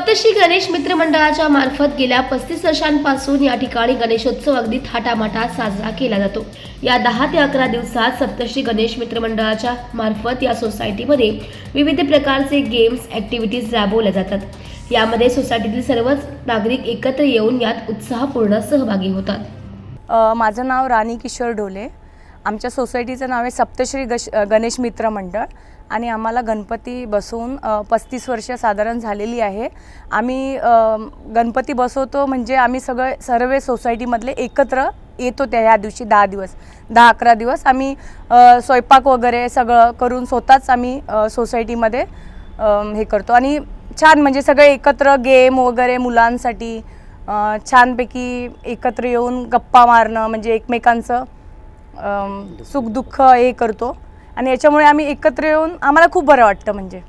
सप्तश्री गणेश मित्र मंडळाच्या मार्फत गेल्या 35 वर्षांपासून या ठिकाणी गणेशोत्सव अगदी थाटामाटात साजरा केला जातो। या 10 ते 11 दिवसात सप्तश्री गणेश मित्र मंडळाच्या मार्फत या सोसायटीमध्ये विविध प्रकारचे गेम्स ॲक्टिव्हिटीज राबवल्या जातात। यामध्ये सोसायटीतील सर्वच नागरिक एकत्र येऊन यात उत्साहपूर्ण सहभागी होतात। माझं नाव राणी किशोर ढोले। आमच्या सोसायटीचं नाव आहे सप्तश्री गणेश मित्र मंडळ आणि आम्हाला गणपती बसवून 35 वर्ष साधारण झालेली आहे। आम्ही गणपती बसवतो म्हणजे आम्ही सर्व सोसायटीमधले एकत्र येतो ह्या दिवशी 10 दिवस 10-11 दिवस आम्ही स्वयंपाक वगैरे सगळं करून स्वतःच आम्ही सोसायटीमध्ये हे करतो आणि छान म्हणजे सगळे एकत्र गेम वगैरे मुलांसाठी छानपैकी एकत्र येऊन गप्पा मारणं म्हणजे एकमेकांचं सुख दुःख हे करतो आणि याच्यामुळे आम्ही एकत्र येऊन आम्हाला खूप बरं वाटतं म्हणजे